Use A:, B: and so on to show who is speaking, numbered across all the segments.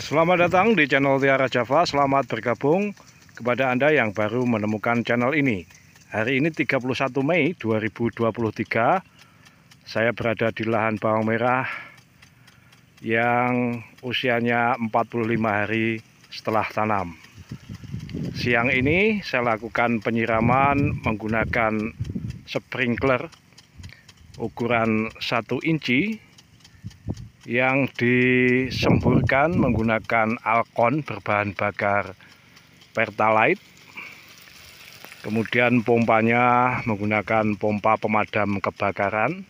A: Selamat datang di channel Tiara Java. Selamat bergabung kepada Anda yang baru menemukan channel ini. Hari ini 31 Mei 2023. Saya berada di lahan bawang merah yang usianya 45 hari setelah tanam. Siang ini saya lakukan penyiraman menggunakan sprinkler ukuran 1 inci yang disemburkan menggunakan alkon berbahan bakar Pertalite. Kemudian pompanya menggunakan pompa pemadam kebakaran.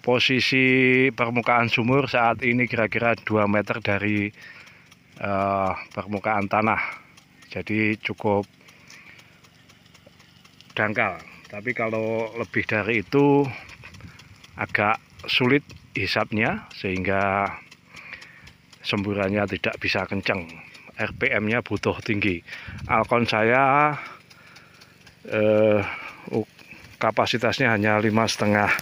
A: Posisi permukaan sumur saat ini kira-kira 2 meter dari permukaan tanah, jadi cukup dangkal. Tapi kalau lebih dari itu agak sulit hisapnya, sehingga semburannya tidak bisa kencang, RPM-nya butuh tinggi. Alkon saya kapasitasnya hanya 5,5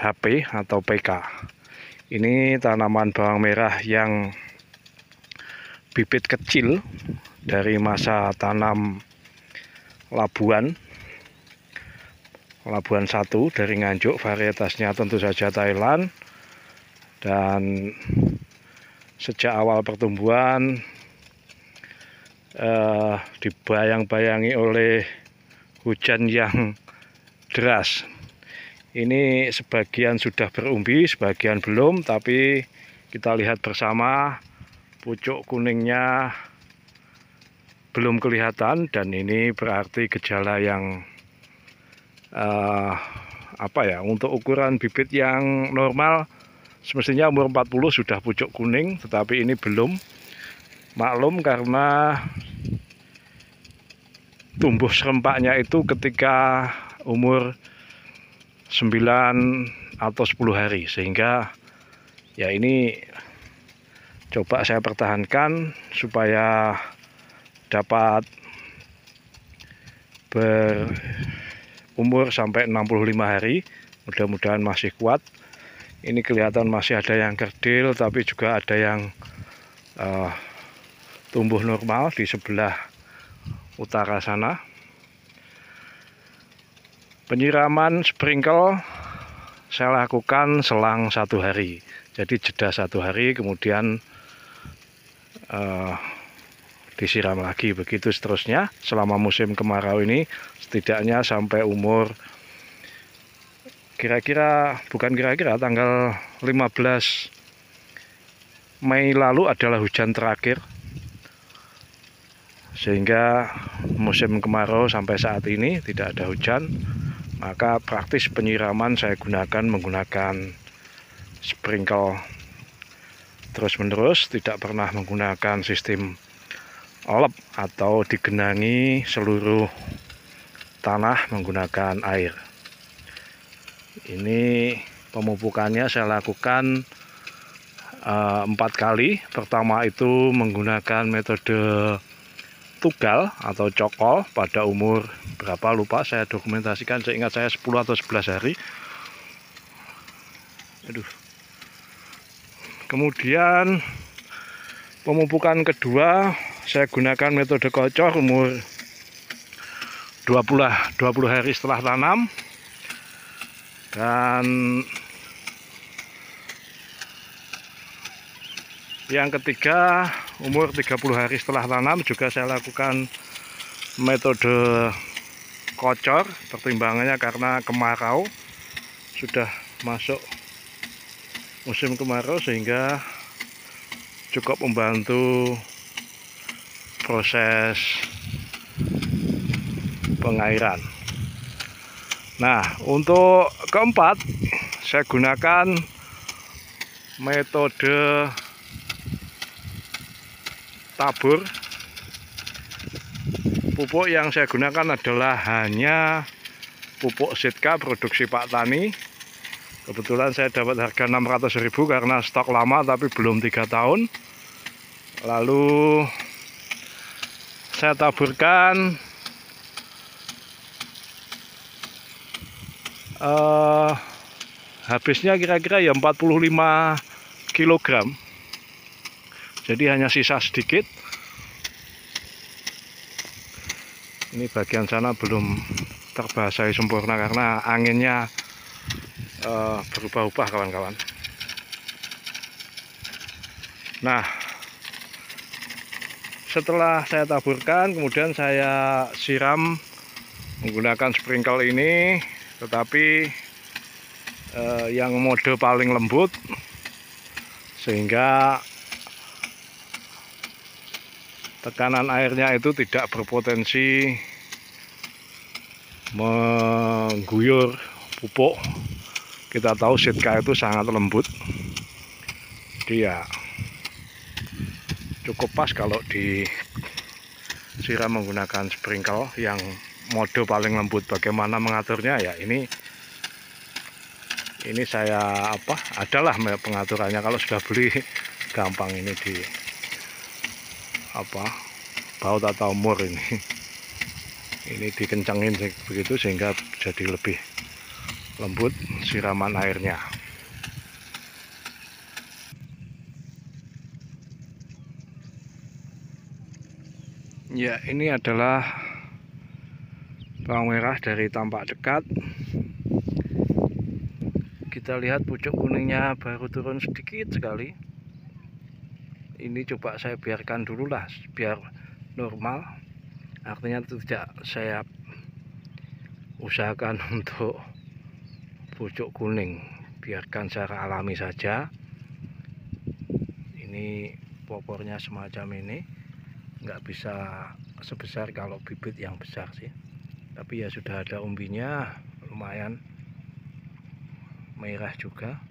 A: HP atau PK. Ini tanaman bawang merah yang bibit kecil dari masa tanam Labuan 1 dari Nganjuk, varietasnya tentu saja Thailand. Dan sejak awal pertumbuhan dibayang-bayangi oleh hujan yang deras. Ini sebagian sudah berumbi, sebagian belum, tapi kita lihat bersama pucuk kuningnya belum kelihatan, dan ini berarti gejala yang untuk ukuran bibit yang normal semestinya umur 40 sudah pucuk kuning, tetapi ini belum. Maklum karena tumbuh serempaknya itu ketika umur 9 atau 10 hari, sehingga ya ini coba saya pertahankan supaya dapat berumur sampai 65 hari. Mudah-mudahan masih kuat. Ini kelihatan masih ada yang kerdil, tapi juga ada yang tumbuh normal di sebelah utara sana. Penyiraman sprinkle saya lakukan selang 1 hari, jadi jeda 1 hari, kemudian disiram lagi, begitu seterusnya selama musim kemarau ini, setidaknya sampai umur tanggal 15 Mei lalu adalah hujan terakhir, sehingga musim kemarau sampai saat ini tidak ada hujan. Maka praktis penyiraman saya menggunakan sprinkle terus-menerus, tidak pernah menggunakan sistem olep atau digenangi seluruh tanah menggunakan air. Ini pemupukannya saya lakukan 4 kali. Pertama itu menggunakan metode tugal atau cokol pada umur berapa lupa, saya dokumentasikan, seingat saya 10 atau 11 hari. Kemudian pemupukan kedua saya gunakan metode kocor umur 20 hari setelah tanam. Dan yang ketiga umur 30 hari setelah tanam juga saya lakukan metode kocor. Pertimbangannya karena kemarau, sudah masuk musim kemarau, sehingga cukup membantu proses pengairan. Nah, untuk keempat saya gunakan metode tabur. Pupuk yang saya gunakan adalah hanya pupuk Sitka produksi Pak Tani. Kebetulan saya dapat harga 600.000 karena stok lama tapi belum 3 tahun. Lalu saya taburkan habisnya kira-kira ya 45 kilogram. Jadi hanya sisa sedikit. Ini bagian sana belum terbasahi sempurna karena anginnya berubah-ubah kawan-kawan. Nah, setelah saya taburkan, kemudian saya siram menggunakan sprinkle ini, tetapi yang mode paling lembut, sehingga tekanan airnya itu tidak berpotensi mengguyur pupuk. Kita tahu Sitka itu sangat lembut, jadi ya cukup pas kalau disiram menggunakan sprinkle yang mode paling lembut. Bagaimana mengaturnya ya ini saya adalah pengaturannya. Kalau sudah beli gampang, ini di baut atau mur ini dikencangin begitu sehingga jadi lebih lembut siraman airnya. Ya, ini adalah bawang merah dari tampak dekat. Kita lihat pucuk kuningnya baru turun sedikit sekali. Ini coba saya biarkan dulu lah biar normal. Artinya tidak saya usahakan untuk pucuk kuning, biarkan secara alami saja. Ini popornya semacam ini, nggak bisa sebesar kalau bibit yang besar sih, tapi ya sudah ada umbinya, lumayan merah juga.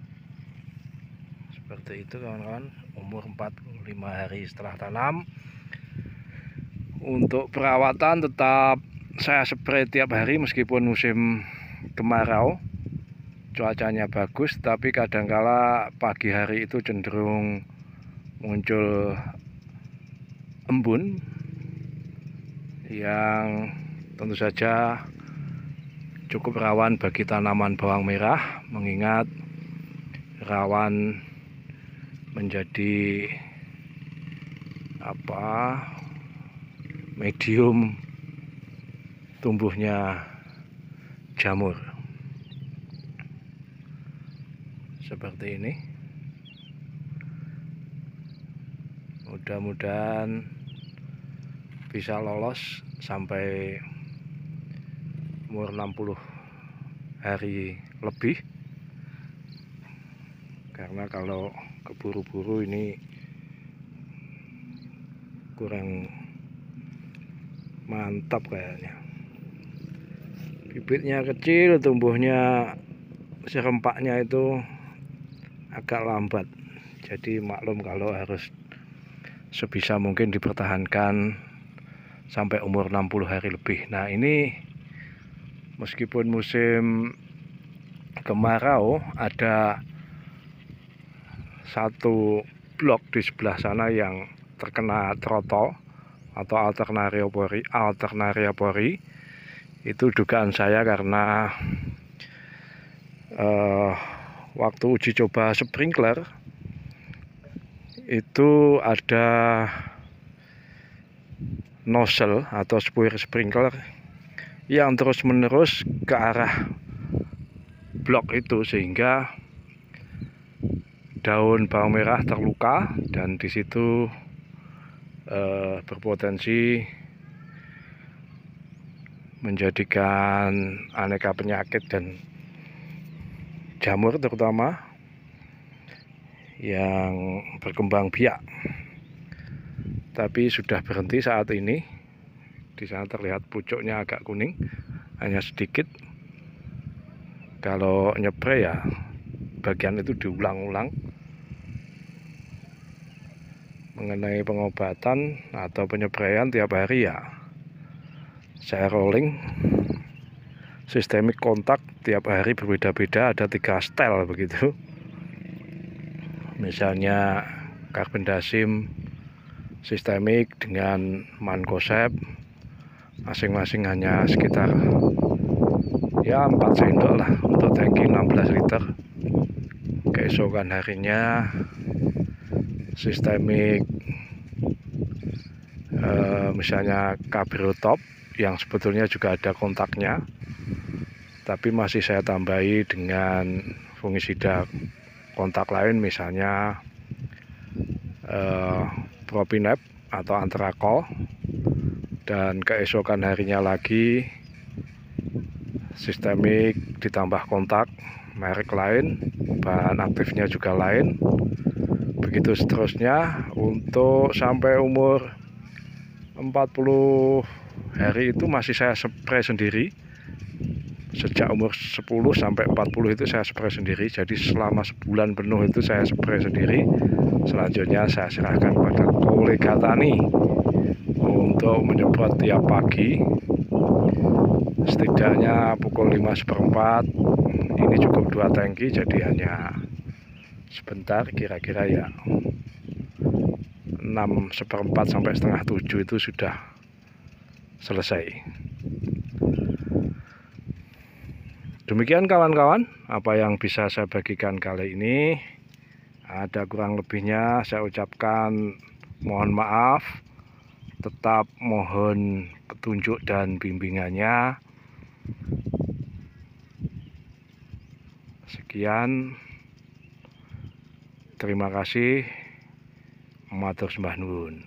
A: Seperti itu kawan-kawan, umur 45 hari setelah tanam. Untuk perawatan tetap saya spray tiap hari meskipun musim kemarau, cuacanya bagus, tapi kadangkala pagi hari itu cenderung muncul embun yang tentu saja cukup rawan bagi tanaman bawang merah, mengingat rawan menjadi medium tumbuhnya jamur seperti ini. Mudah-mudahan bisa lolos sampai umur 60 hari lebih, karena kalau keburu-buru ini kurang mantap kayaknya. Bibitnya kecil, tumbuhnya serempaknya itu agak lambat, jadi maklum kalau harus sebisa mungkin dipertahankan sampai umur 60 hari lebih. Nah, ini meskipun musim kemarau, ada satu blok di sebelah sana yang terkena trotol atau Alternaria pori. Itu dugaan saya karena waktu uji coba sprinkler itu ada nozzle atau spuir sprinkler yang terus-menerus ke arah blok itu, sehingga daun bawang merah terluka dan di situ berpotensi menjadikan aneka penyakit dan jamur terutama yang berkembang biak. Tapi sudah berhenti saat ini. Di sana terlihat pucuknya agak kuning, hanya sedikit. Kalau nyepray ya bagian itu diulang-ulang. Mengenai pengobatan atau penyebraian tiap hari ya saya rolling, sistemik kontak tiap hari berbeda-beda, ada 3 style begitu. Misalnya Carbendazim sistemik dengan Mancozeb, masing-masing hanya sekitar ya 4 sendok lah untuk tangki 16 liter. Oke. keesokan harinya sistemik misalnya kabel top yang sebetulnya juga ada kontaknya, tapi masih saya tambahi dengan fungisida kontak lain, misalnya propinep atau antrakol. Dan keesokan harinya lagi sistemik ditambah kontak merek lain, bahan aktifnya juga lain, begitu seterusnya untuk sampai umur 40 hari itu masih saya spray sendiri. Sejak umur 10 sampai 40 itu saya spray sendiri, jadi selama sebulan penuh itu saya spray sendiri. Selanjutnya saya serahkan pada kolega tani untuk menyemprot tiap pagi, setidaknya pukul 5:15. Ini cukup 2 tangki, jadi hanya sebentar, kira-kira ya 6:15 sampai setengah 7 itu sudah selesai. Demikian kawan-kawan apa yang bisa saya bagikan kali ini. Ada kurang lebihnya saya ucapkan mohon maaf. Tetap mohon petunjuk dan bimbingannya. Sekian, terima kasih. Matur sembah nuwun.